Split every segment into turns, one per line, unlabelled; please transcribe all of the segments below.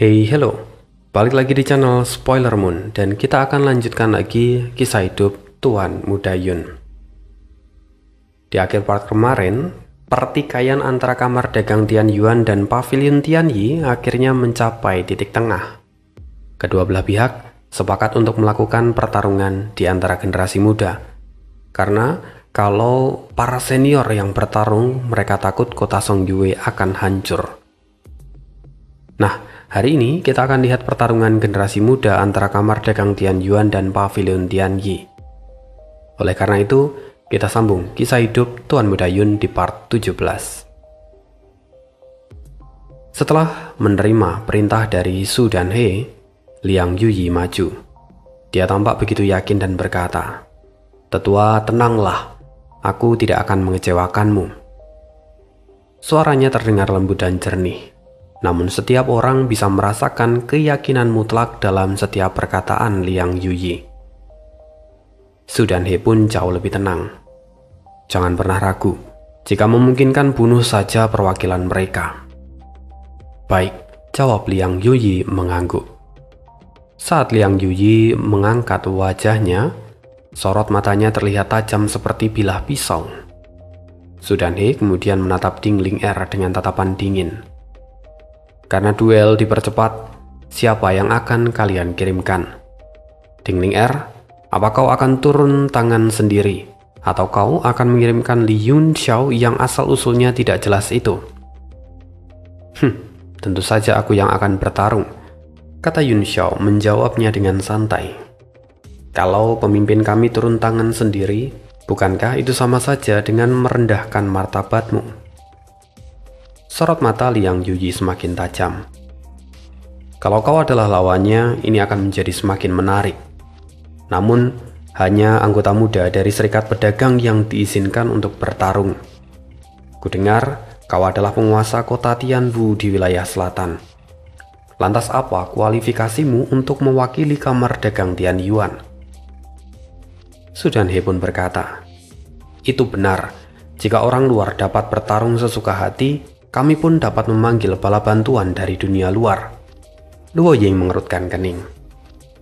Hey, hello. Balik lagi di channel Spoiler Moon dan kita akan lanjutkan lagi kisah hidup Tuan Muda Yun. Di akhir part kemarin, pertikaian antara kamar dagang Tian Yuan dan pavilion Tian Yi akhirnya mencapai titik tengah. Kedua belah pihak sepakat untuk melakukan pertarungan di antara generasi muda. Karena kalau para senior yang bertarung, mereka takut kota Songyue akan hancur. Nah, hari ini kita akan lihat pertarungan generasi muda antara kamar dagang Tian Yuan dan pavilion Tian Yi. Oleh karena itu, kita sambung kisah hidup Tuan Muda Yun di part 17. Setelah menerima perintah dari Su dan He, Liang Yuyi maju. Dia tampak begitu yakin dan berkata, "Tetua, tenanglah, aku tidak akan mengecewakanmu." Suaranya terdengar lembut dan jernih. Namun setiap orang bisa merasakan keyakinan mutlak dalam setiap perkataan Liang Yuyi. Su dan He pun jauh lebih tenang. Jangan pernah ragu, jika memungkinkan bunuh saja perwakilan mereka. Baik, jawab Liang Yuyi mengangguk. Saat Liang Yuyi mengangkat wajahnya, sorot matanya terlihat tajam seperti bilah pisau. Su dan He kemudian menatap Ding Ling Er dengan tatapan dingin. Karena duel dipercepat, siapa yang akan kalian kirimkan? Ding Ling Er, apa kau akan turun tangan sendiri? Atau kau akan mengirimkan Li Yun Xiao yang asal-usulnya tidak jelas itu? Tentu saja aku yang akan bertarung, kata Yun Xiao menjawabnya dengan santai. Kalau pemimpin kami turun tangan sendiri, bukankah itu sama saja dengan merendahkan martabatmu? Sorot mata Liang Yuyi semakin tajam. Kalau kau adalah lawannya, ini akan menjadi semakin menarik. Namun, hanya anggota muda dari serikat pedagang yang diizinkan untuk bertarung. Kudengar, kau adalah penguasa kota Tianwu di wilayah selatan. Lantas apa kualifikasimu untuk mewakili kamar dagang Tian Yuan? Su dan He pun berkata, "Itu benar. Jika orang luar dapat bertarung sesuka hati, kami pun dapat memanggil bala bantuan dari dunia luar." Luo Ying mengerutkan kening.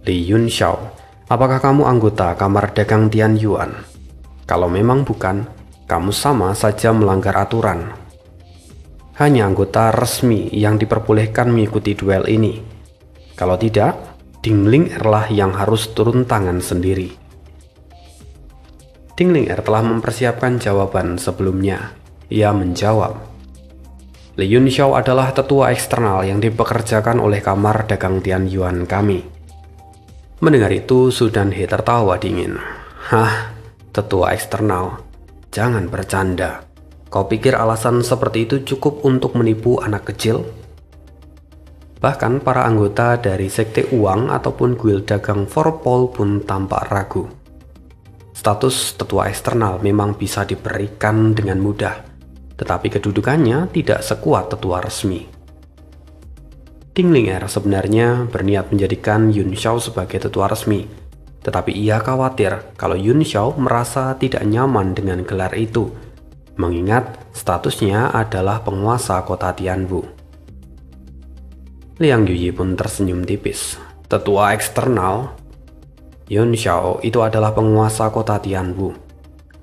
"Li Yun Xiao, apakah kamu anggota kamar dagang Tian Yuan? Kalau memang bukan, kamu sama saja melanggar aturan. Hanya anggota resmi yang diperbolehkan mengikuti duel ini. Kalau tidak, Ding Ling Er lah yang harus turun tangan sendiri." Ding Ling Er telah mempersiapkan jawaban sebelumnya. Ia menjawab, "Li Yun Xiao adalah tetua eksternal yang dipekerjakan oleh kamar dagang Tian Yuan kami." Mendengar itu, Su dan He tertawa dingin. "Hah, tetua eksternal? Jangan bercanda. Kau pikir alasan seperti itu cukup untuk menipu anak kecil?" Bahkan para anggota dari sekte uang ataupun guild dagang Forpol pun tampak ragu. Status tetua eksternal memang bisa diberikan dengan mudah, tetapi kedudukannya tidak sekuat tetua resmi. Ding Ling Er sebenarnya berniat menjadikan Yun Xiao sebagai tetua resmi, tetapi ia khawatir kalau Yun Xiao merasa tidak nyaman dengan gelar itu, mengingat statusnya adalah penguasa kota Tianwu. Liang Yuyi pun tersenyum tipis. "Tetua eksternal? Yun Xiao itu adalah penguasa kota Tianwu.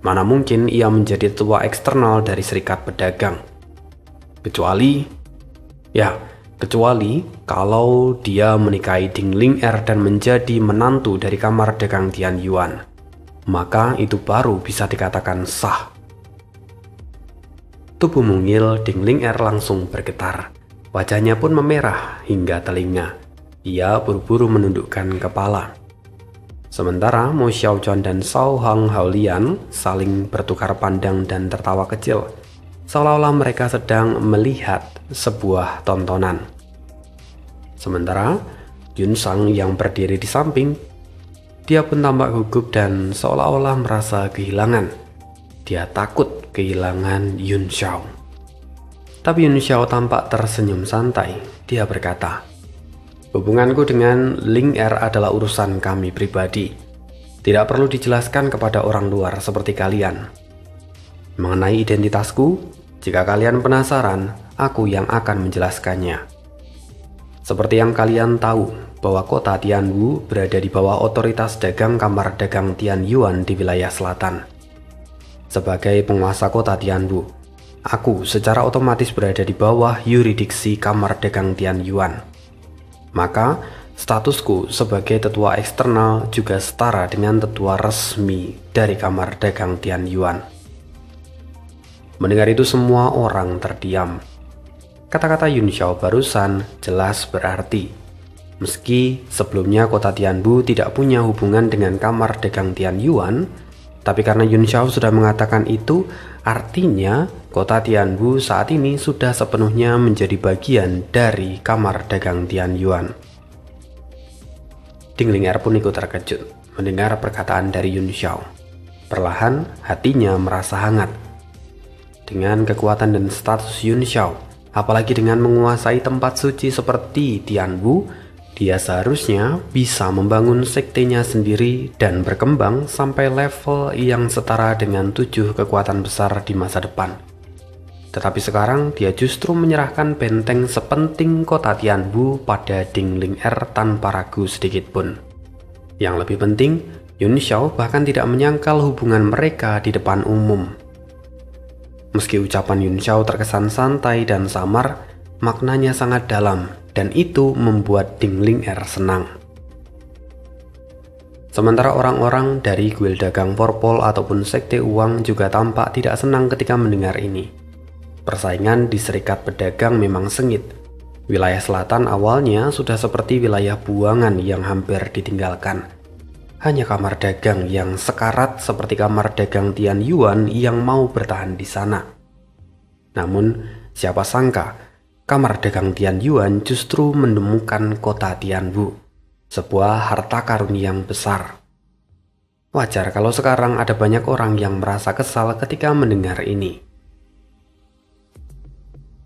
Mana mungkin ia menjadi tetua eksternal dari serikat pedagang? Kecuali kalau dia menikahi Ding Ling Er dan menjadi menantu dari kamar dagang Tian Yuan. Maka itu baru bisa dikatakan sah." Tubuh mungil Ding Ling Er langsung bergetar. Wajahnya pun memerah hingga telinga. Ia buru-buru menundukkan kepala. Sementara Mo Xiaochuan dan Cao Hang Haolian saling bertukar pandang dan tertawa kecil, seolah-olah mereka sedang melihat sebuah tontonan. Sementara Yun Sang yang berdiri di samping, dia pun tampak gugup dan seolah-olah merasa kehilangan. Dia takut kehilangan Yun Xiao. Tapi Yun Xiao tampak tersenyum santai. Dia berkata, "Hubunganku dengan Ling Er adalah urusan kami pribadi. Tidak perlu dijelaskan kepada orang luar seperti kalian. Mengenai identitasku, jika kalian penasaran, aku yang akan menjelaskannya." Seperti yang kalian tahu, bahwa kota Tianwu berada di bawah otoritas dagang Kamar Dagang Tianyuan di wilayah selatan. Sebagai penguasa kota Tianwu, aku secara otomatis berada di bawah yurisdiksi Kamar Dagang Tianyuan. Maka, statusku sebagai tetua eksternal juga setara dengan tetua resmi dari Kamar Dagang Tianyuan. Mendengar itu semua orang terdiam. Kata-kata Yun Xiao barusan jelas berarti. Meski sebelumnya kota Tianwu tidak punya hubungan dengan Kamar Dagang Tianyuan, tapi karena Yun Xiao sudah mengatakan itu, artinya kota Tianwu saat ini sudah sepenuhnya menjadi bagian dari Kamar Dagang Tianyuan. Ding Ling'er pun ikut terkejut mendengar perkataan dari Yun Xiao. Perlahan hatinya merasa hangat. Dengan kekuatan dan status Yun Xiao, apalagi dengan menguasai tempat suci seperti Tianwu, dia seharusnya bisa membangun sektenya sendiri dan berkembang sampai level yang setara dengan 7 kekuatan besar di masa depan. Tetapi sekarang dia justru menyerahkan benteng sepenting kota Tianwu pada Ding Ling'er tanpa ragu sedikit pun. Yang lebih penting, Yun Xiao bahkan tidak menyangkal hubungan mereka di depan umum. Meski ucapan Yun Xiao terkesan santai dan samar, maknanya sangat dalam dan itu membuat Ding Ling'er senang. Sementara orang-orang dari kuil dagang Porpol ataupun sekte uang juga tampak tidak senang ketika mendengar ini. Persaingan di serikat pedagang memang sengit. Wilayah selatan awalnya sudah seperti wilayah buangan yang hampir ditinggalkan. Hanya kamar dagang yang sekarat seperti Kamar Dagang Tianyuan yang mau bertahan di sana. Namun, siapa sangka Kamar Dagang Tianyuan justru menemukan kota Tianwu, sebuah harta karun yang besar. Wajar kalau sekarang ada banyak orang yang merasa kesal ketika mendengar ini.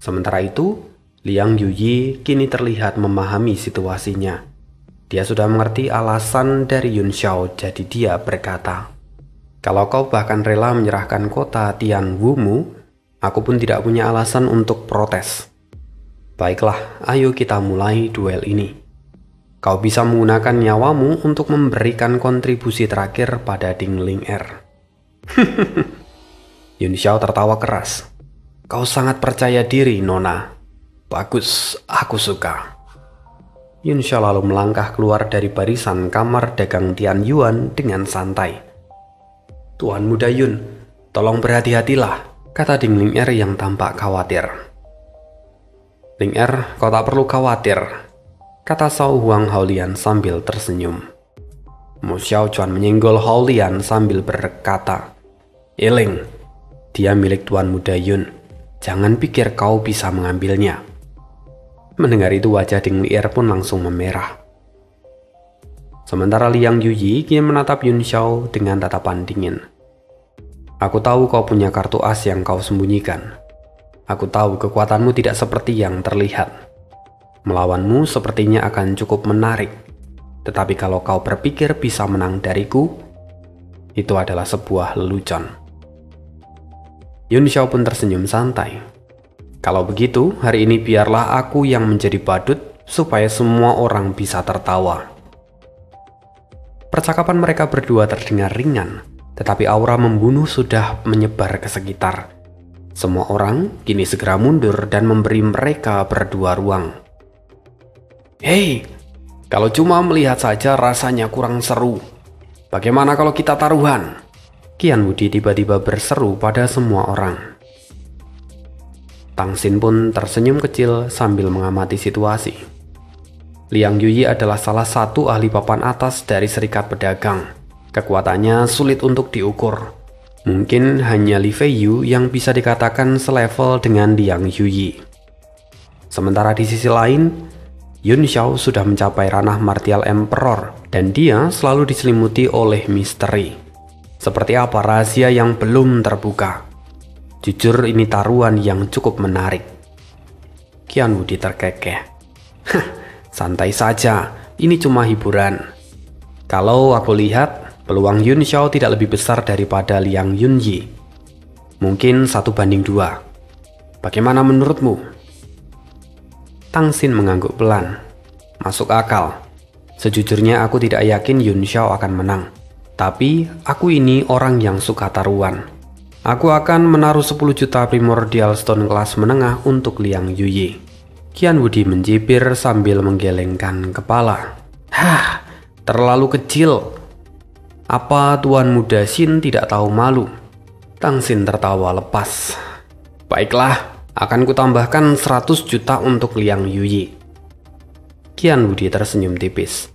Sementara itu, Liang Yuyi kini terlihat memahami situasinya. Dia sudah mengerti alasan dari Yun Xiao, jadi dia berkata, "Kalau kau bahkan rela menyerahkan kota Tianwu-mu, aku pun tidak punya alasan untuk protes. Baiklah, ayo kita mulai duel ini. Kau bisa menggunakan nyawamu untuk memberikan kontribusi terakhir pada Ding Ling'er." Yun Xiao tertawa keras. "Kau sangat percaya diri, Nona. Bagus, aku suka." Yun Xiao lalu melangkah keluar dari barisan Kamar Dagang Tianyuan dengan santai. "Tuan Muda Yun, tolong berhati-hatilah," kata Ding Ling'er yang tampak khawatir. "Ling'er, kau tak perlu khawatir," kata Shao Huang Haolian sambil tersenyum. Mo Xiao Chuan menyenggol Haolian sambil berkata, "Eling, dia milik Tuan Muda Yun. Jangan pikir kau bisa mengambilnya." Mendengar itu wajah Ding Ling'er pun langsung memerah. Sementara Liang Yuyi kini menatap Yun Xiao dengan tatapan dingin. "Aku tahu kau punya kartu as yang kau sembunyikan. Aku tahu kekuatanmu tidak seperti yang terlihat. Melawanmu sepertinya akan cukup menarik. Tetapi kalau kau berpikir bisa menang dariku, itu adalah sebuah lelucon." Yun Xiao pun tersenyum santai. "Kalau begitu, hari ini biarlah aku yang menjadi badut supaya semua orang bisa tertawa." Percakapan mereka berdua terdengar ringan, tetapi aura membunuh sudah menyebar ke sekitar. Semua orang kini segera mundur dan memberi mereka berdua ruang. "Hei, kalau cuma melihat saja rasanya kurang seru. Bagaimana kalau kita taruhan?" Qian Wudi tiba-tiba berseru pada semua orang. Tang Xin pun tersenyum kecil sambil mengamati situasi. Liang Yuyi adalah salah satu ahli papan atas dari serikat pedagang. Kekuatannya sulit untuk diukur. Mungkin hanya Li Feiyu yang bisa dikatakan selevel dengan Liang Yuyi. Sementara di sisi lain, Yun Xiao sudah mencapai ranah Martial Emperor dan dia selalu diselimuti oleh misteri. Seperti apa rahasia yang belum terbuka? Jujur ini taruhan yang cukup menarik. Qian Wudi terkekeh. "Hah, santai saja, ini cuma hiburan. Kalau aku lihat, peluang Yun Xiao tidak lebih besar daripada Liang Yunyi. Mungkin 1:2. Bagaimana menurutmu?" Tang Xin mengangguk pelan. Masuk akal. Sejujurnya aku tidak yakin Yun Xiao akan menang. Tapi aku ini orang yang suka taruhan. Aku akan menaruh 10 juta Primordial Stone kelas menengah untuk Liang Yuyi. Qian Wudi mencibir sambil menggelengkan kepala. Hah, terlalu kecil. Apa Tuan Muda Xin tidak tahu malu? Tang Xin tertawa lepas. Baiklah, akan kutambahkan 100 juta untuk Liang Yuyi. Qian Wudi tersenyum tipis.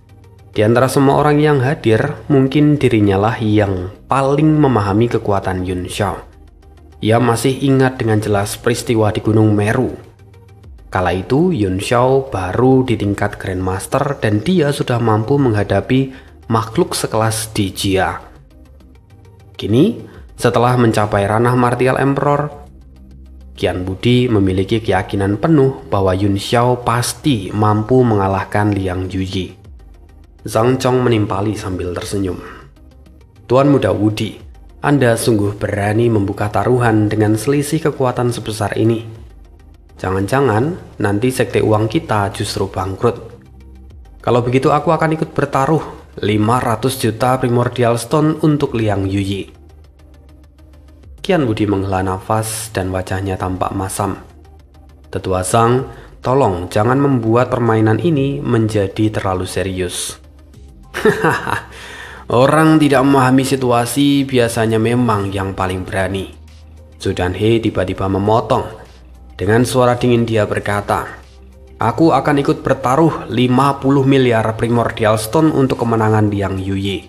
Di antara semua orang yang hadir, mungkin dirinya lah yang paling memahami kekuatan Yun Xiao. Ia masih ingat dengan jelas peristiwa di Gunung Meru. Kala itu Yun Xiao baru di tingkat Grandmaster dan dia sudah mampu menghadapi makhluk sekelas Dijia. Kini, setelah mencapai ranah Martial Emperor, Qian Wudi memiliki keyakinan penuh bahwa Yun Xiao pasti mampu mengalahkan Liang Yuyi. Zhang Chong menimpali sambil tersenyum. Tuan Muda Wudi, Anda sungguh berani membuka taruhan dengan selisih kekuatan sebesar ini. Jangan-jangan nanti sekte uang kita justru bangkrut. Kalau begitu aku akan ikut bertaruh 500 juta Primordial Stone untuk Liang Yuyi. Qian Wudi menghela nafas dan wajahnya tampak masam. Tetua Zhang, tolong jangan membuat permainan ini menjadi terlalu serius. Orang tidak memahami situasi biasanya memang yang paling berani. Zhu Danhe tiba-tiba memotong. Dengan suara dingin dia berkata, aku akan ikut bertaruh 50 miliar Primordial Stone untuk kemenangan Liang Yuyi.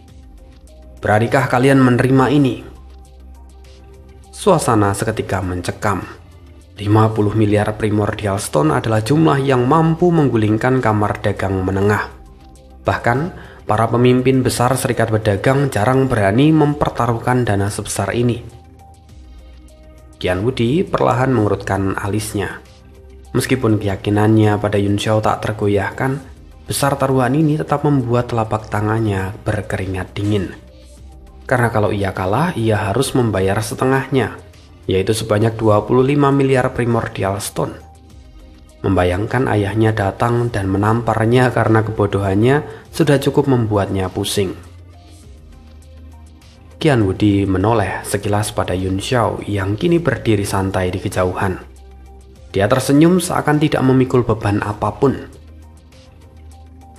Beranikah kalian menerima ini? Suasana seketika mencekam. 50 miliar Primordial Stone adalah jumlah yang mampu menggulingkan kamar dagang menengah. Bahkan, para pemimpin besar serikat pedagang jarang berani mempertaruhkan dana sebesar ini. Qian Wudi perlahan mengerutkan alisnya. Meskipun keyakinannya pada Yun Xiao tak tergoyahkan, besar taruhan ini tetap membuat telapak tangannya berkeringat dingin. Karena kalau ia kalah, ia harus membayar setengahnya, yaitu sebanyak 25 miliar Primordial Stone. Membayangkan ayahnya datang dan menamparnya karena kebodohannya sudah cukup membuatnya pusing. Qian Wudi menoleh sekilas pada Yun Xiao yang kini berdiri santai di kejauhan. Dia tersenyum seakan tidak memikul beban apapun.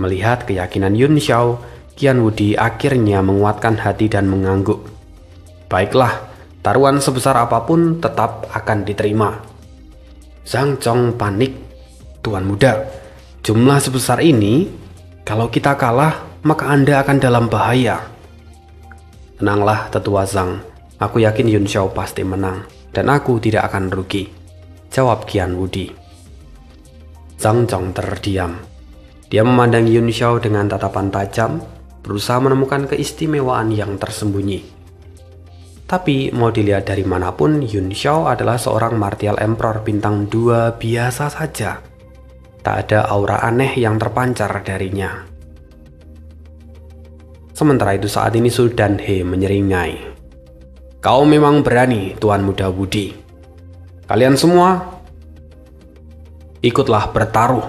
Melihat keyakinan Yun Xiao, Qian Wudi akhirnya menguatkan hati dan mengangguk. Baiklah, taruhan sebesar apapun tetap akan diterima. Zhang Chong panik. Tuan Muda, jumlah sebesar ini, kalau kita kalah, maka Anda akan dalam bahaya. Tenanglah Tetua Zhang, aku yakin Yun Xiao pasti menang, dan aku tidak akan rugi, jawab Qian Wudi. Zhang Chong terdiam. Dia memandang Yun Xiao dengan tatapan tajam, berusaha menemukan keistimewaan yang tersembunyi. Tapi mau dilihat dari manapun, Yun Xiao adalah seorang Martial Emperor bintang 2 biasa saja. Tak ada aura aneh yang terpancar darinya. Sementara itu saat ini Zhu Danhe menyeringai. Kau memang berani, Tuan Muda Wudi. Kalian semua, ikutlah bertaruh.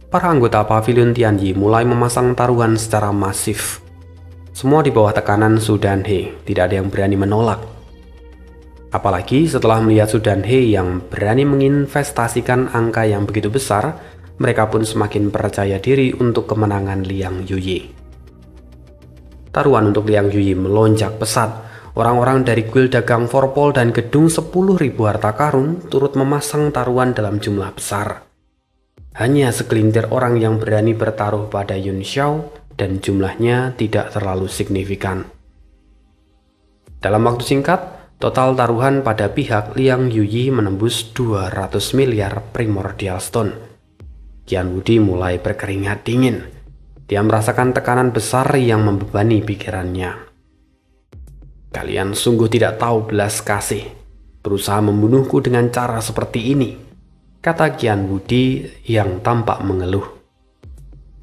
Para anggota Pavilion Tianyi mulai memasang taruhan secara masif. Semua di bawah tekanan Zhu Danhe, tidak ada yang berani menolak. Apalagi setelah melihat Zhu Danhe yang berani menginvestasikan angka yang begitu besar, mereka pun semakin percaya diri untuk kemenangan Liang Yuyi. Taruhan untuk Liang Yuyi melonjak pesat. Orang-orang dari kuil dagang Forpol dan gedung 10.000 harta karun turut memasang taruhan dalam jumlah besar. Hanya segelintir orang yang berani bertaruh pada Yun Xiao dan jumlahnya tidak terlalu signifikan. Dalam waktu singkat, total taruhan pada pihak Liang Yuyi menembus 200 miliar Primordial Stone. Qian Wudi mulai berkeringat dingin. Dia merasakan tekanan besar yang membebani pikirannya. Kalian sungguh tidak tahu belas kasih, berusaha membunuhku dengan cara seperti ini, kata Qian Wudi yang tampak mengeluh.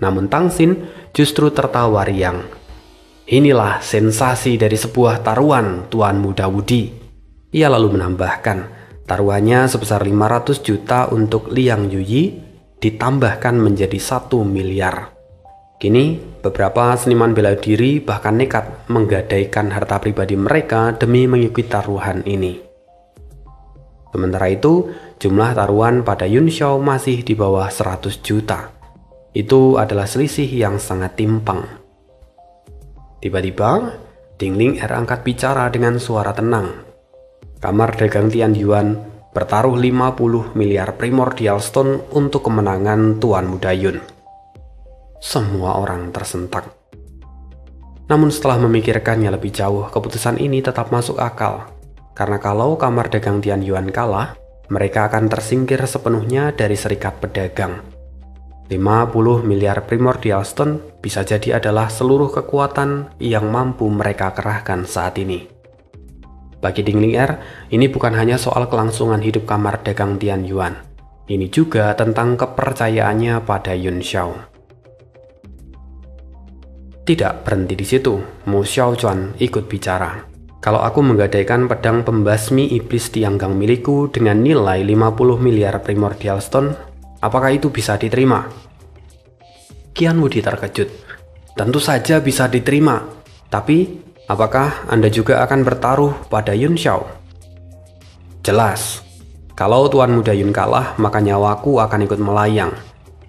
Namun Tang Xin justru tertawa riang. Inilah sensasi dari sebuah taruhan, Tuan Muda Wudi. Ia lalu menambahkan, taruhannya sebesar 500 juta untuk Liang Yuyi ditambahkan menjadi 1 miliar. Kini, beberapa seniman bela diri bahkan nekat menggadaikan harta pribadi mereka demi mengikuti taruhan ini. Sementara itu, jumlah taruhan pada Yun Xiao masih di bawah 100 juta. Itu adalah selisih yang sangat timpang. Tiba-tiba, Ding Ling Er angkat bicara dengan suara tenang. Kamar dagang Tian Yuan bertaruh 50 miliar primordial stone untuk kemenangan Tuan Muda Yun. Semua orang tersentak. Namun setelah memikirkannya lebih jauh, keputusan ini tetap masuk akal. Karena kalau kamar dagang Tian Yuan kalah, mereka akan tersingkir sepenuhnya dari serikat pedagang. 50 miliar primordial stone bisa jadi adalah seluruh kekuatan yang mampu mereka kerahkan saat ini. Bagi Ding Ling Er, ini bukan hanya soal kelangsungan hidup kamar dagang Tian Yuan. Ini juga tentang kepercayaannya pada Yun Xiao. Tidak berhenti di situ, Mu Xiaochuan ikut bicara. Kalau aku menggadaikan pedang pembasmi iblis Tianggang milikku dengan nilai 50 miliar primordial stone, apakah itu bisa diterima? Qian Wudi terkejut. Tentu saja bisa diterima, tapi apakah Anda juga akan bertaruh pada Yun Xiao? Jelas. Kalau Tuan Muda Yun kalah, maka nyawaku akan ikut melayang.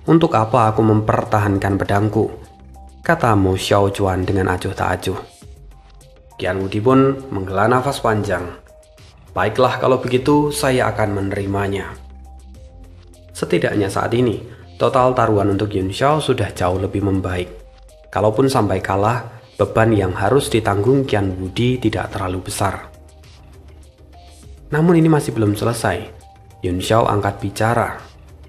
Untuk apa aku mempertahankan pedangku? Kata Mu Xiaochuan dengan acuh tak acuh. Qian Wudi pun menghela nafas panjang. Baiklah kalau begitu, saya akan menerimanya. Setidaknya saat ini, total taruhan untuk Yun Xiao sudah jauh lebih membaik. Kalaupun sampai kalah, beban yang harus ditanggung Qian Wudi tidak terlalu besar. Namun ini masih belum selesai. Yun Xiao angkat bicara.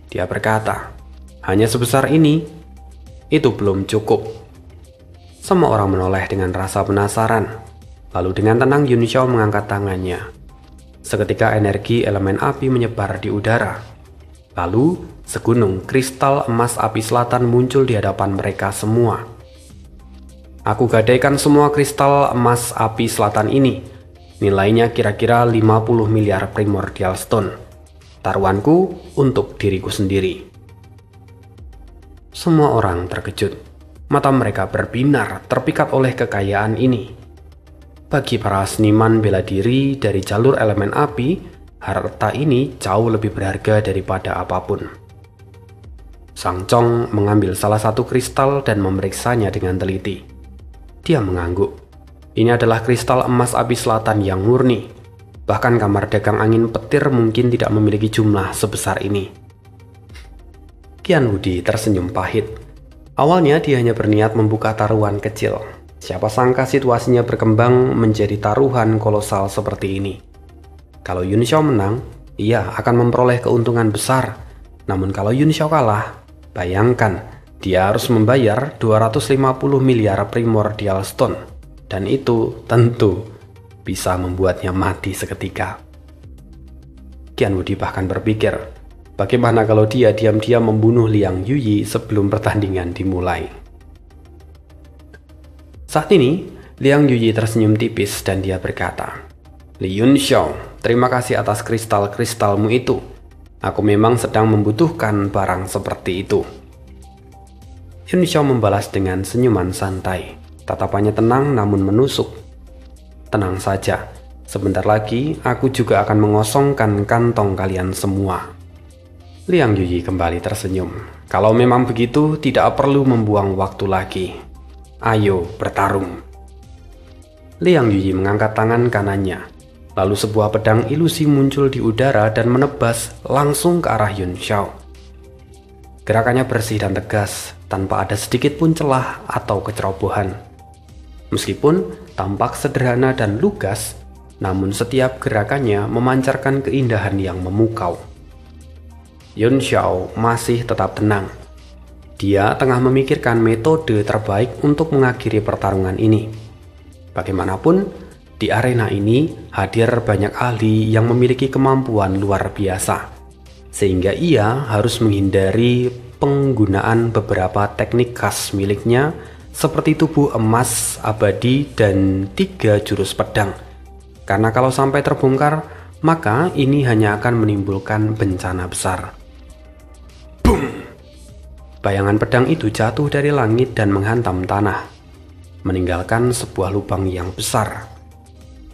Dia berkata, hanya sebesar ini, itu belum cukup. Semua orang menoleh dengan rasa penasaran. Lalu dengan tenang Yun Xiao mengangkat tangannya. Seketika energi elemen api menyebar di udara. Lalu segunung kristal emas api selatan muncul di hadapan mereka semua. Aku gadaikan semua kristal emas api selatan ini. Nilainya kira-kira 50 miliar primordial stone. Taruhanku untuk diriku sendiri. Semua orang terkejut. Mata mereka berbinar terpikat oleh kekayaan ini. Bagi para seniman bela diri dari jalur elemen api, harta ini jauh lebih berharga daripada apapun. Sang Chong mengambil salah satu kristal dan memeriksanya dengan teliti. Dia mengangguk. Ini adalah kristal emas api selatan yang murni. Bahkan kamar dagang angin petir mungkin tidak memiliki jumlah sebesar ini. Qian Wudi tersenyum pahit. Awalnya dia hanya berniat membuka taruhan kecil. Siapa sangka situasinya berkembang menjadi taruhan kolosal seperti ini. Kalau Yun Xiao menang, ia akan memperoleh keuntungan besar. Namun kalau Yun Xiao kalah, bayangkan, dia harus membayar 250 miliar primordial stone, dan itu tentu bisa membuatnya mati seketika. Qian Wudi bahkan berpikir, bagaimana kalau dia diam-diam membunuh Liang Yuyi sebelum pertandingan dimulai. Saat ini, Liang Yuyi tersenyum tipis dan dia berkata, Li Yun Xiao, terima kasih atas kristal-kristalmu itu. Aku memang sedang membutuhkan barang seperti itu. Yun Xiao membalas dengan senyuman santai. Tatapannya tenang namun menusuk. Tenang saja, sebentar lagi aku juga akan mengosongkan kantong kalian semua. Liang Yuyi kembali tersenyum. Kalau memang begitu, tidak perlu membuang waktu lagi. Ayo bertarung. Liang Yuyi mengangkat tangan kanannya. Lalu sebuah pedang ilusi muncul di udara dan menebas langsung ke arah Yun Xiao. Gerakannya bersih dan tegas, tanpa ada sedikit pun celah atau kecerobohan. Meskipun tampak sederhana dan lugas, namun setiap gerakannya memancarkan keindahan yang memukau. Yun Xiao masih tetap tenang. Dia tengah memikirkan metode terbaik untuk mengakhiri pertarungan ini. Bagaimanapun, di arena ini hadir banyak ahli yang memiliki kemampuan luar biasa. Sehingga ia harus menghindari penggunaan beberapa teknik khas miliknya seperti tubuh emas abadi dan 3 jurus pedang. Karena kalau sampai terbongkar, maka ini hanya akan menimbulkan bencana besar. Boom! bayangan pedang itu jatuh dari langit dan menghantam tanah, meninggalkan sebuah lubang yang besar.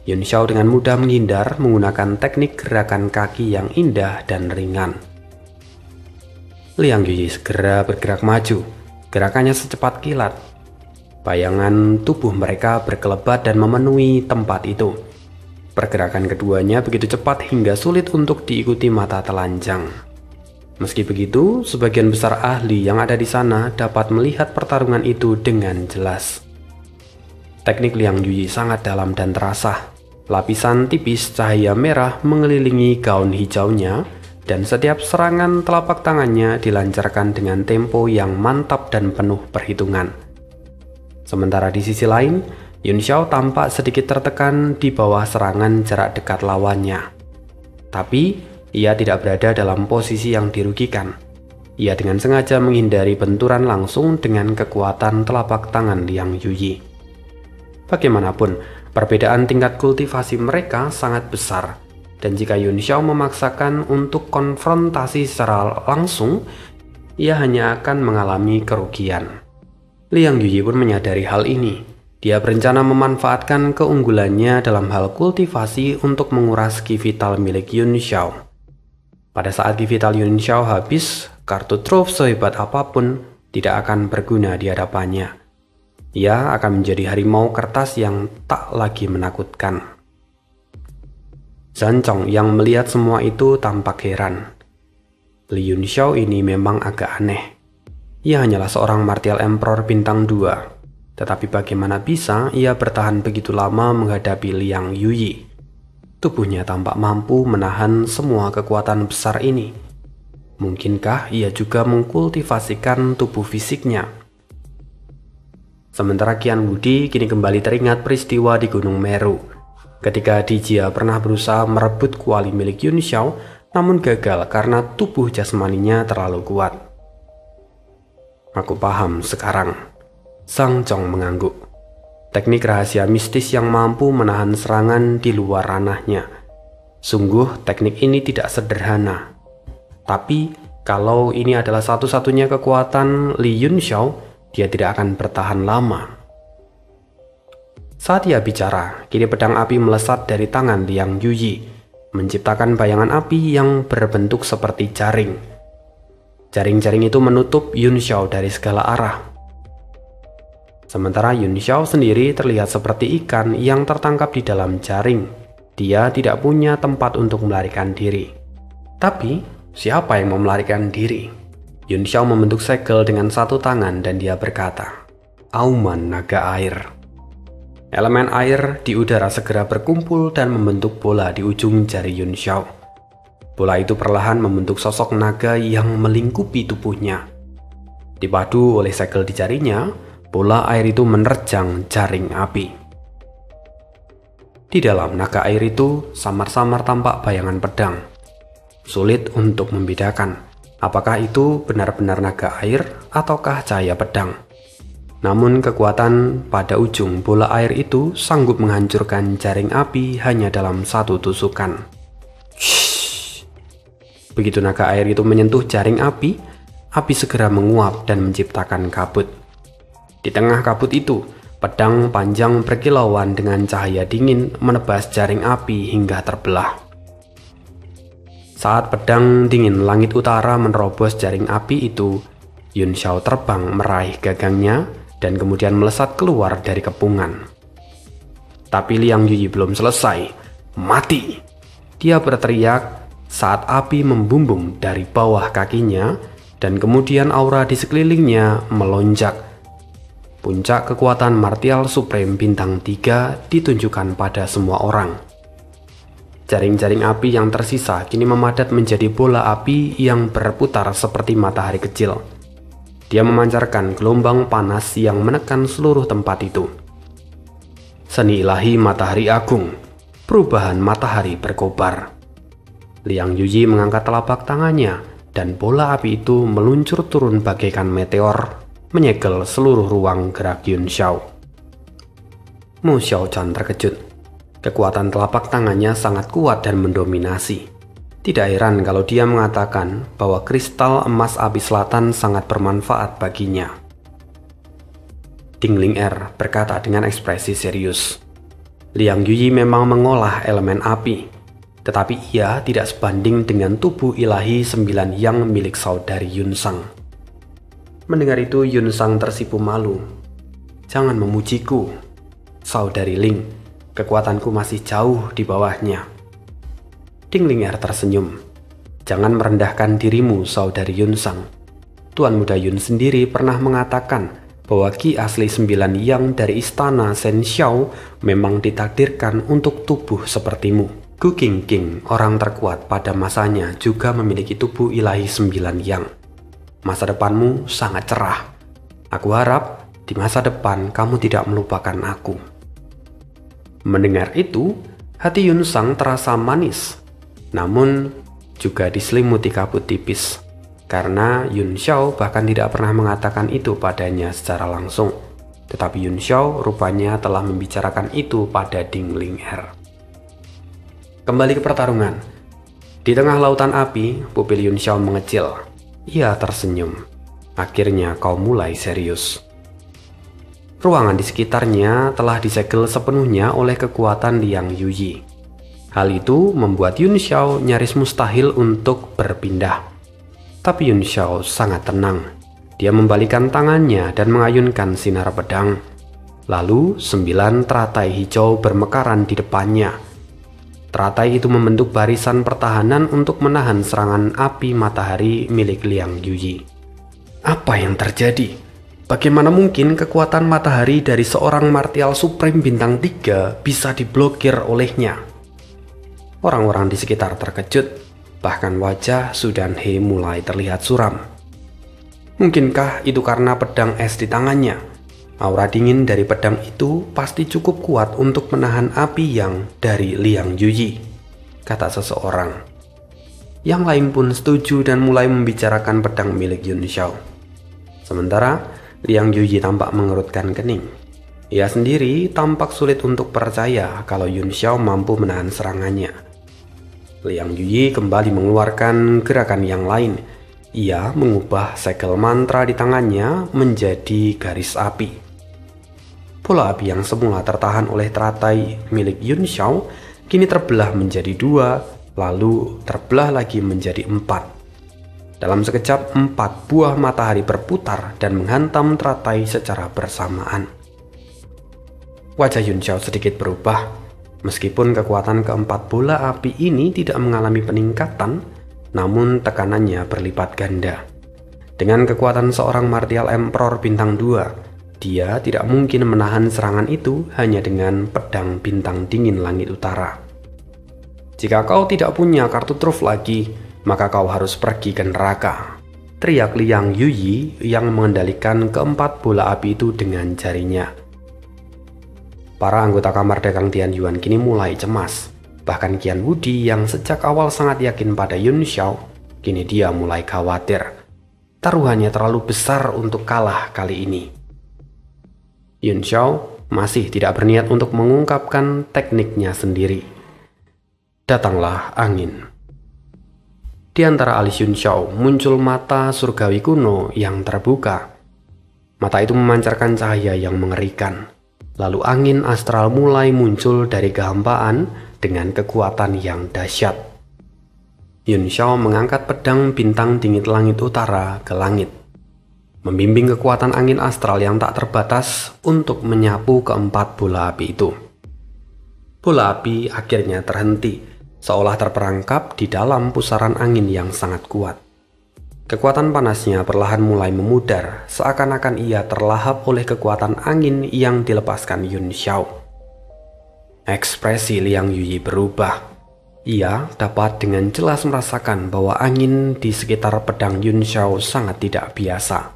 Yun Xiao dengan mudah menghindar menggunakan teknik gerakan kaki yang indah dan ringan. Liang Yuyi segera bergerak maju, gerakannya secepat kilat. Bayangan tubuh mereka berkelebat dan memenuhi tempat itu. Pergerakan keduanya begitu cepat hingga sulit untuk diikuti mata telanjang. Meski begitu, sebagian besar ahli yang ada di sana dapat melihat pertarungan itu dengan jelas. Teknik Liang Yuyi sangat dalam dan terasa. Lapisan tipis cahaya merah mengelilingi gaun hijaunya, dan setiap serangan telapak tangannya dilancarkan dengan tempo yang mantap dan penuh perhitungan. Sementara di sisi lain, Yun Xiao tampak sedikit tertekan di bawah serangan jarak dekat lawannya. Tapi, ia tidak berada dalam posisi yang dirugikan. Ia dengan sengaja menghindari benturan langsung dengan kekuatan telapak tangan Liang Yuyi. Bagaimanapun, perbedaan tingkat kultivasi mereka sangat besar, dan jika Yun Xiao memaksakan untuk konfrontasi secara langsung, ia hanya akan mengalami kerugian. Liang Yuyi pun menyadari hal ini. Dia berencana memanfaatkan keunggulannya dalam hal kultivasi untuk menguras ki vital milik Yun Xiao. Pada saat ki vital Yun Xiao habis, kartu truf sehebat apapun tidak akan berguna di hadapannya. Ia akan menjadi harimau kertas yang tak lagi menakutkan. Zhan Chong yang melihat semua itu tampak heran. Li Yun Xiao ini memang agak aneh. Ia hanyalah seorang martial emperor bintang 2. Tetapi bagaimana bisa ia bertahan begitu lama menghadapi Liang Yuyi? Tubuhnya tampak mampu menahan semua kekuatan besar ini. Mungkinkah ia juga mengkultivasikan tubuh fisiknya? Sementara Qian Wudi kini kembali teringat peristiwa di Gunung Meru. Ketika Dijia pernah berusaha merebut kuali milik Yun Xiao, namun gagal karena tubuh jasmaninya terlalu kuat. Aku paham sekarang. Zhang Chong mengangguk. Teknik rahasia mistis yang mampu menahan serangan di luar ranahnya. Sungguh teknik ini tidak sederhana. Tapi kalau ini adalah satu-satunya kekuatan Li Yun Xiao, dia tidak akan bertahan lama. Saat ia bicara, kini pedang api melesat dari tangan Liang Yuyi, menciptakan bayangan api yang berbentuk seperti jaring. Jaring-jaring itu menutup Yun Xiao dari segala arah. Sementara Yun Xiao sendiri terlihat seperti ikan yang tertangkap di dalam jaring. Dia tidak punya tempat untuk melarikan diri. Tapi, siapa yang mau melarikan diri? Yun Xiao membentuk segel dengan satu tangan dan dia berkata, "Auman naga air." Elemen air di udara segera berkumpul dan membentuk bola di ujung jari Yun Xiao. Bola itu perlahan membentuk sosok naga yang melingkupi tubuhnya. Dipadu oleh segel di jarinya, bola air itu menerjang jaring api. Di dalam naga air itu samar-samar tampak bayangan pedang. Sulit untuk membedakan apakah itu benar-benar naga air ataukah cahaya pedang. Namun kekuatan pada ujung bola air itu sanggup menghancurkan jaring api hanya dalam satu tusukan. Shhh. Begitu naga air itu menyentuh jaring api segera menguap dan menciptakan kabut. Di tengah kabut itu, pedang panjang berkilauan dengan cahaya dingin menebas jaring api hingga terbelah. Saat pedang dingin langit utara menerobos jaring api itu, Yun Xiao terbang meraih gagangnya dan kemudian melesat keluar dari kepungan. Tapi Liang Yuyi belum selesai. Mati! Dia berteriak saat api membumbung dari bawah kakinya dan kemudian aura di sekelilingnya melonjak. Puncak kekuatan martial supreme bintang 3 ditunjukkan pada semua orang. Jaring-jaring api yang tersisa kini memadat menjadi bola api yang berputar seperti matahari kecil. Dia memancarkan gelombang panas yang menekan seluruh tempat itu. Seni ilahi matahari agung, perubahan matahari berkobar. Liang Yuyi mengangkat telapak tangannya dan bola api itu meluncur turun bagaikan meteor, menyegel seluruh ruang gerak Yun Xiao. Mu Xiaochan terkejut. Kekuatan telapak tangannya sangat kuat dan mendominasi. Tidak heran kalau dia mengatakan bahwa kristal emas api selatan sangat bermanfaat baginya. Ding Ling Er berkata dengan ekspresi serius. Liang Yuyi memang mengolah elemen api, tetapi ia tidak sebanding dengan tubuh ilahi 9 yang milik saudari Yun Sang. Mendengar itu Yun Sang tersipu malu. Jangan memujiku, saudari Ling, kekuatanku masih jauh di bawahnya. Ding Ling Er tersenyum. Jangan merendahkan dirimu, saudari Yun Sang. Tuan Muda Yun sendiri pernah mengatakan bahwa Ki asli 9 yang dari istana Shen Xiao memang ditakdirkan untuk tubuh sepertimu. Gu Qingqing, orang terkuat pada masanya, juga memiliki tubuh ilahi 9 yang. Masa depanmu sangat cerah. Aku harap di masa depan kamu tidak melupakan aku. Mendengar itu, hati Yun Sang terasa manis. Namun juga diselimuti kabut tipis, karena Yun Xiao bahkan tidak pernah mengatakan itu padanya secara langsung. Tetapi Yun Xiao rupanya telah membicarakan itu pada Ding Ling Er. Kembali ke pertarungan. Di tengah lautan api, pupil Yun Xiao mengecil. Ia tersenyum. Akhirnya kau mulai serius. Ruangan di sekitarnya telah disegel sepenuhnya oleh kekuatan Liang Yuyi. Hal itu membuat Yun Xiao nyaris mustahil untuk berpindah. Tapi Yun Xiao sangat tenang. Dia membalikan tangannya dan mengayunkan sinar pedang. Lalu 9 teratai hijau bermekaran di depannya. Teratai itu membentuk barisan pertahanan untuk menahan serangan api matahari milik Liang Yuyi. Apa yang terjadi? Bagaimana mungkin kekuatan matahari dari seorang martial supreme bintang 3 bisa diblokir olehnya? Orang-orang di sekitar terkejut, bahkan wajah Su Dan He mulai terlihat suram. Mungkinkah itu karena pedang es di tangannya? Aura dingin dari pedang itu pasti cukup kuat untuk menahan api yang dari Liang Yuyi, kata seseorang. Yang lain pun setuju dan mulai membicarakan pedang milik Yun Xiao. Sementara Liang Yuyi tampak mengerutkan kening. Ia sendiri tampak sulit untuk percaya kalau Yun Xiao mampu menahan serangannya. Liang Yuyi kembali mengeluarkan gerakan yang lain. Ia mengubah segel mantra di tangannya menjadi garis api. Bola api yang semula tertahan oleh teratai milik Yun Xiao kini terbelah menjadi 2, lalu terbelah lagi menjadi 4. Dalam sekejap 4 buah matahari berputar dan menghantam teratai secara bersamaan. Wajah Yun Xiao sedikit berubah. Meskipun kekuatan keempat bola api ini tidak mengalami peningkatan, namun tekanannya berlipat ganda. Dengan kekuatan seorang martial emperor bintang 2, dia tidak mungkin menahan serangan itu hanya dengan pedang bintang dingin langit utara. Jika kau tidak punya kartu truf lagi, maka kau harus pergi ke neraka, teriak Liang Yuyi yang mengendalikan keempat bola api itu dengan jarinya. Para anggota kamar dagang Tian Yuan kini mulai cemas. Bahkan Qian Wudi yang sejak awal sangat yakin pada Yun Xiao, kini dia mulai khawatir. Taruhannya terlalu besar untuk kalah kali ini. Yun Xiao masih tidak berniat untuk mengungkapkan tekniknya sendiri. Datanglah angin. Di antara alis Yun Xiao muncul mata surgawi kuno yang terbuka. Mata itu memancarkan cahaya yang mengerikan. Lalu angin astral mulai muncul dari kehampaan dengan kekuatan yang dahsyat. Yun Xiao mengangkat pedang bintang dingin langit utara ke langit, membimbing kekuatan angin astral yang tak terbatas untuk menyapu keempat bola api itu. Bola api akhirnya terhenti, seolah terperangkap di dalam pusaran angin yang sangat kuat. Kekuatan panasnya perlahan mulai memudar, seakan-akan ia terlahap oleh kekuatan angin yang dilepaskan Yun Xiao. Ekspresi Liang Yuyi berubah. Ia dapat dengan jelas merasakan bahwa angin di sekitar pedang Yun Xiao sangat tidak biasa.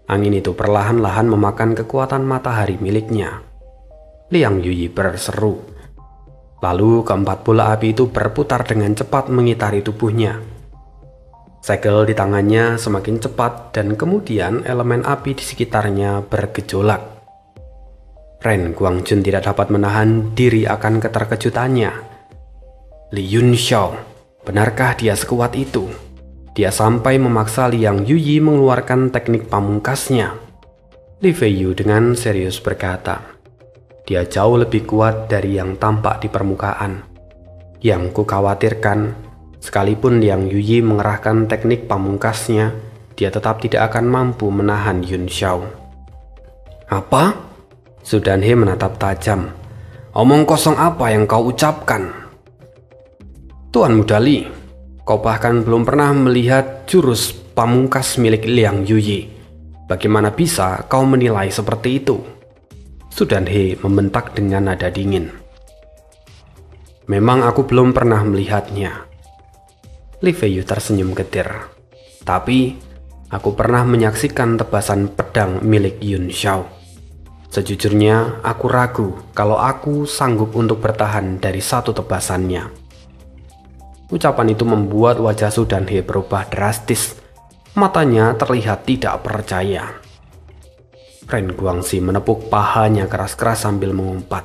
Angin itu perlahan-lahan memakan kekuatan matahari miliknya. Liang Yuyi berseru. Lalu keempat bola api itu berputar dengan cepat mengitari tubuhnya. Segel di tangannya semakin cepat dan kemudian elemen api di sekitarnya bergejolak. Ren Guangjun tidak dapat menahan diri akan keterkejutannya. Li Yun Xiao, Benarkah dia sekuat itu? Dia sampai memaksa Liang Yuyi mengeluarkan teknik pamungkasnya. Li Feiyu dengan serius berkata, dia jauh lebih kuat dari yang tampak di permukaan. Yang kukhawatirkan, sekalipun Liang Yuyi mengerahkan teknik pamungkasnya, dia tetap tidak akan mampu menahan Yun Xiao. Apa? Su Danhe menatap tajam. Omong kosong apa yang kau ucapkan? Tuan Muda Li, kau bahkan belum pernah melihat jurus pamungkas milik Liang Yuyi. Bagaimana bisa kau menilai seperti itu? Su Danhe membentak dengan nada dingin. Memang aku belum pernah melihatnya. Li Feiyu tersenyum getir. Tapi, aku pernah menyaksikan tebasan pedang milik Yun Xiao. Sejujurnya, aku ragu kalau aku sanggup untuk bertahan dari satu tebasannya. Ucapan itu membuat wajah Su Danhe berubah drastis. Matanya terlihat tidak percaya. Ren Guangxi menepuk pahanya keras-keras sambil mengumpat.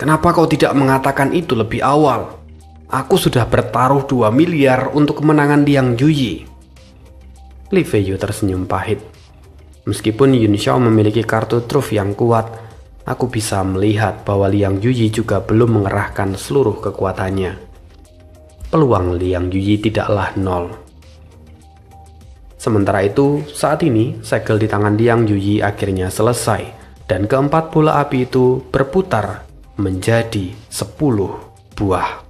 Kenapa kau tidak mengatakan itu lebih awal? Aku sudah bertaruh 2 miliar untuk kemenangan Liang Yuyi. Li Feiyu tersenyum pahit. Meskipun Yun Xiao memiliki kartu truf yang kuat, aku bisa melihat bahwa Liang Yuyi juga belum mengerahkan seluruh kekuatannya. Peluang Liang Yuyi tidaklah nol. Sementara itu, saat ini segel di tangan Liang Yuyi akhirnya selesai dan keempat bola api itu berputar menjadi 10 buah.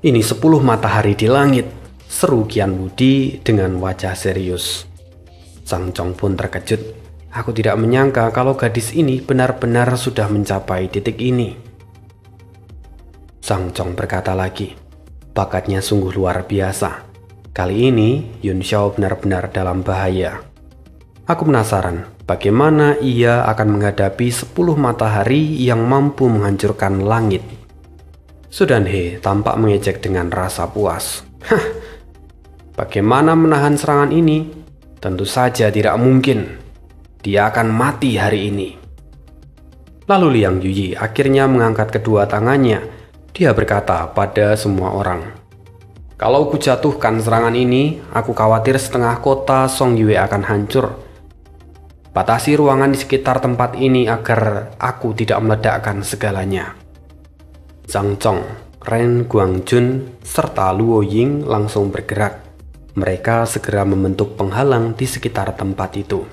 Ini 10 matahari di langit, seru Qian Wudi dengan wajah serius. Sang Chong pun terkejut. Aku tidak menyangka kalau gadis ini benar-benar sudah mencapai titik ini. Sang Chong berkata lagi, bakatnya sungguh luar biasa. Kali ini Yun Xiao benar-benar dalam bahaya. Aku penasaran bagaimana ia akan menghadapi 10 matahari yang mampu menghancurkan langit. Su Danhe tampak mengejek dengan rasa puas. Hah, bagaimana menahan serangan ini? Tentu saja tidak mungkin. Dia akan mati hari ini. Lalu Liang Yuyi akhirnya mengangkat kedua tangannya. Dia berkata pada semua orang, kalau kujatuhkan serangan ini, aku khawatir setengah kota Songyue akan hancur. Batasi ruangan di sekitar tempat ini agar aku tidak meledakkan segalanya. Zhang Chong, Ren Guangjun, serta Luo Ying langsung bergerak. Mereka segera membentuk penghalang di sekitar tempat itu.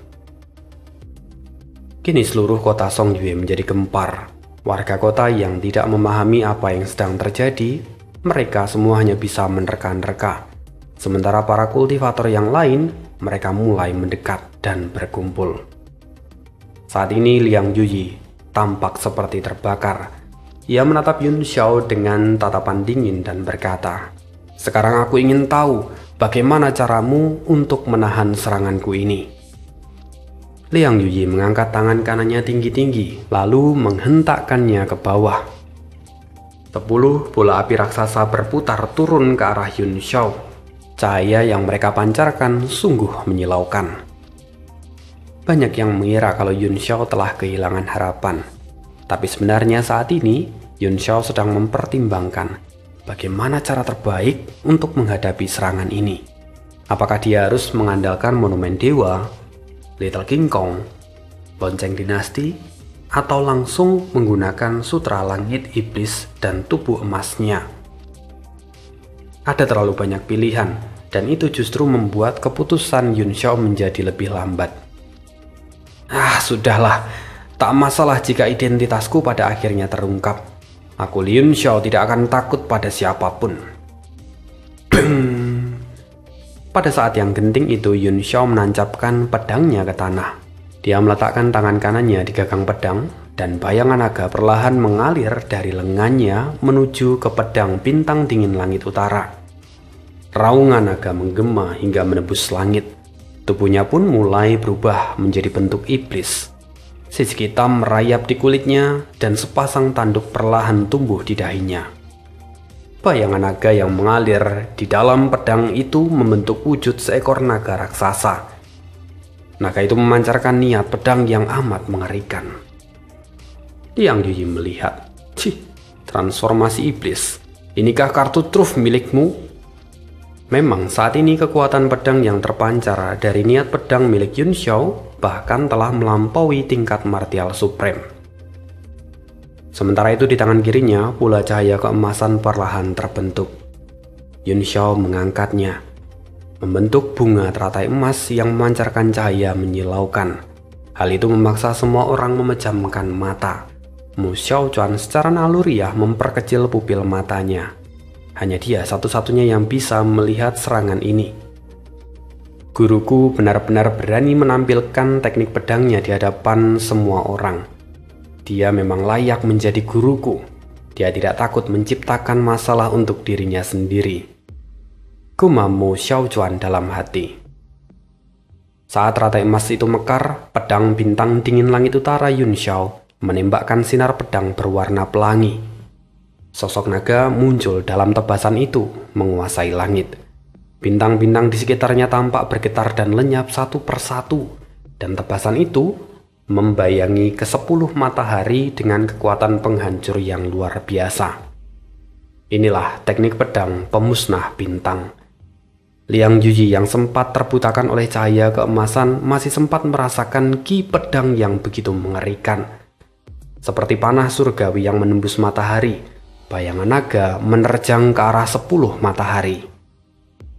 Kini seluruh kota Songyue menjadi gempar. Warga kota yang tidak memahami apa yang sedang terjadi, mereka semua hanya bisa menerka-nerka. Sementara para kultivator yang lain, mereka mulai mendekat dan berkumpul. Saat ini Liang Yuyi tampak seperti terbakar. Ia menatap Yun Xiao dengan tatapan dingin dan berkata, sekarang aku ingin tahu bagaimana caramu untuk menahan seranganku ini. Liang Yuyi mengangkat tangan kanannya tinggi-tinggi, lalu menghentakkannya ke bawah. 10 bola api raksasa berputar turun ke arah Yun Xiao. Cahaya yang mereka pancarkan sungguh menyilaukan. Banyak yang mengira kalau Yun Xiao telah kehilangan harapan. Tapi sebenarnya saat ini, Yun Xiao sedang mempertimbangkan bagaimana cara terbaik untuk menghadapi serangan ini. Apakah dia harus mengandalkan monumen dewa, Little King Kong, lonceng dinasti, atau langsung menggunakan sutra langit iblis dan tubuh emasnya? Ada terlalu banyak pilihan, dan itu justru membuat keputusan Yun Xiao menjadi lebih lambat. Sudahlah, tak masalah jika identitasku pada akhirnya terungkap. Aku Yun Xiao tidak akan takut pada siapapun. Pada saat yang genting itu, Yun Xiao menancapkan pedangnya ke tanah. Dia meletakkan tangan kanannya di gagang pedang, dan bayangan naga perlahan mengalir dari lengannya menuju ke pedang bintang dingin langit utara. Raungan naga menggema hingga menembus langit. Tubuhnya pun mulai berubah menjadi bentuk iblis. Sisik hitam merayap di kulitnya, dan sepasang tanduk perlahan tumbuh di dahinya. Bayangan naga yang mengalir di dalam pedang itu membentuk wujud seekor naga raksasa. Naga itu memancarkan niat pedang yang amat mengerikan. Liang Yuyi melihat, transformasi iblis. Inikah kartu truf milikmu? Memang saat ini kekuatan pedang yang terpancar dari niat pedang milik Yun Xiao bahkan telah melampaui tingkat martial supreme. Sementara itu di tangan kirinya pula cahaya keemasan perlahan terbentuk. Yun Xiao mengangkatnya, membentuk bunga teratai emas yang memancarkan cahaya menyilaukan. Hal itu memaksa semua orang memejamkan mata. Mu Xiaochuan secara naluriah memperkecil pupil matanya. Hanya dia satu-satunya yang bisa melihat serangan ini. Guruku benar-benar berani menampilkan teknik pedangnya di hadapan semua orang. Dia memang layak menjadi guruku. Dia tidak takut menciptakan masalah untuk dirinya sendiri. Gumam Mu Xiaochuan dalam hati. Saat rantai emas itu mekar, pedang bintang dingin langit utara Yun Xiao menembakkan sinar pedang berwarna pelangi. Sosok naga muncul dalam tebasan itu, menguasai langit. Bintang-bintang di sekitarnya tampak bergetar dan lenyap satu persatu, dan tebasan itu membayangi ke-10 matahari dengan kekuatan penghancur yang luar biasa. Inilah teknik pedang pemusnah bintang. Liang Yuyi yang sempat terbutakan oleh cahaya keemasan masih sempat merasakan ki pedang yang begitu mengerikan. Seperti panah surgawi yang menembus matahari, bayangan naga menerjang ke arah 10 matahari.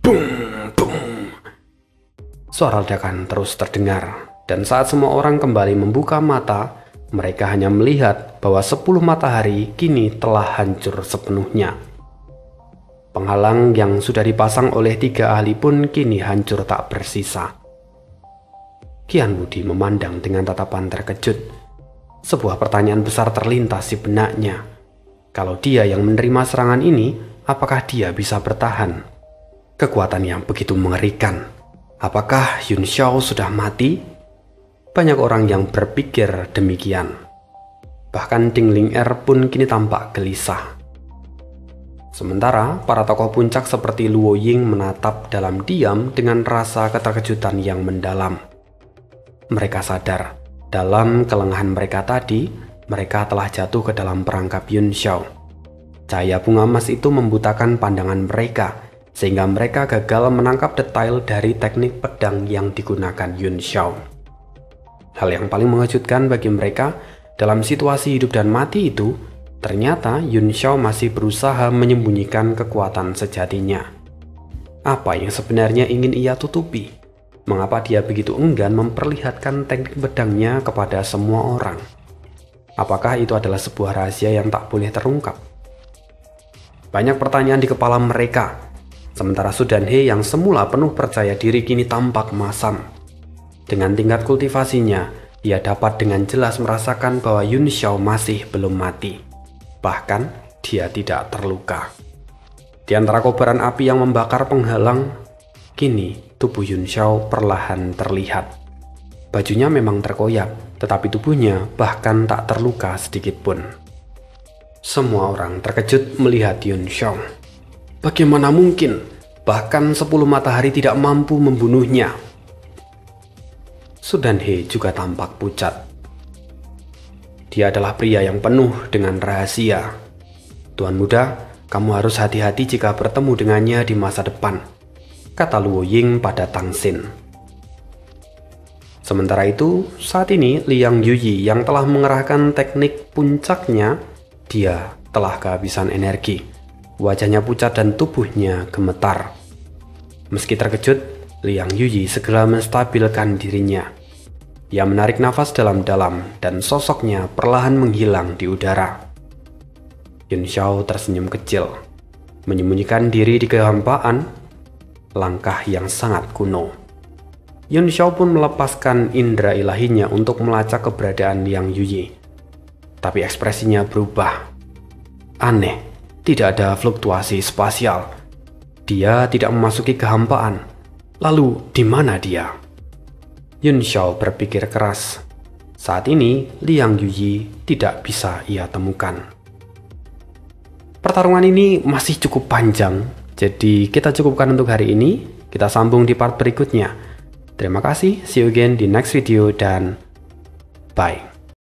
Bung, bung. Suara ledakan terus terdengar, dan saat semua orang kembali membuka mata, mereka hanya melihat bahwa 10 matahari kini telah hancur sepenuhnya. Penghalang yang sudah dipasang oleh 3 ahli pun kini hancur tak bersisa. Qian Wudi memandang dengan tatapan terkejut. Sebuah pertanyaan besar terlintas di benaknya. Kalau dia yang menerima serangan ini, apakah dia bisa bertahan? Kekuatan yang begitu mengerikan. Apakah Yun Xiao sudah mati? Banyak orang yang berpikir demikian. Bahkan Ding Ling Er pun kini tampak gelisah. Sementara para tokoh puncak seperti Luo Ying menatap dalam diam dengan rasa keterkejutan yang mendalam. Mereka sadar, dalam kelengahan mereka tadi, mereka telah jatuh ke dalam perangkap Yun Xiao. Cahaya bunga emas itu membutakan pandangan mereka, sehingga mereka gagal menangkap detail dari teknik pedang yang digunakan Yun Xiao. Hal yang paling mengejutkan bagi mereka, dalam situasi hidup dan mati itu, ternyata Yun Xiao masih berusaha menyembunyikan kekuatan sejatinya. Apa yang sebenarnya ingin ia tutupi? Mengapa dia begitu enggan memperlihatkan teknik pedangnya kepada semua orang? Apakah itu adalah sebuah rahasia yang tak boleh terungkap? Banyak pertanyaan di kepala mereka, sementara Su Danhe yang semula penuh percaya diri kini tampak masam. Dengan tingkat kultivasinya, ia dapat dengan jelas merasakan bahwa Yun Xiao masih belum mati. Bahkan, dia tidak terluka. Di antara kobaran api yang membakar penghalang, kini tubuh Yun Xiao perlahan terlihat. Bajunya memang terkoyak, tetapi tubuhnya bahkan tak terluka sedikit pun. Semua orang terkejut melihat Yun Xiao. Bagaimana mungkin? Bahkan 10 matahari tidak mampu membunuhnya. Su Danhe juga tampak pucat. Dia adalah pria yang penuh dengan rahasia. Tuan muda, kamu harus hati-hati jika bertemu dengannya di masa depan, kata Luo Ying pada Tang Xin. Sementara itu, saat ini Liang Yuyi yang telah mengerahkan teknik puncaknya, dia telah kehabisan energi. Wajahnya pucat dan tubuhnya gemetar. Meski terkejut, Liang Yuyi segera menstabilkan dirinya. Ia menarik nafas dalam-dalam dan sosoknya perlahan menghilang di udara. Yun Xiao tersenyum kecil, menyembunyikan diri di kehampaan, langkah yang sangat kuno. Yun Xiao pun melepaskan indera ilahinya untuk melacak keberadaan Liang Yuyi. Tapi ekspresinya berubah. Aneh, tidak ada fluktuasi spasial. Dia tidak memasuki kehampaan. Lalu, di mana dia? Yun Xiao berpikir keras. Saat ini, Liang Yuyi tidak bisa ia temukan. Pertarungan ini masih cukup panjang, jadi kita cukupkan untuk hari ini. Kita sambung di part berikutnya. Terima kasih, see you again di next video, dan bye.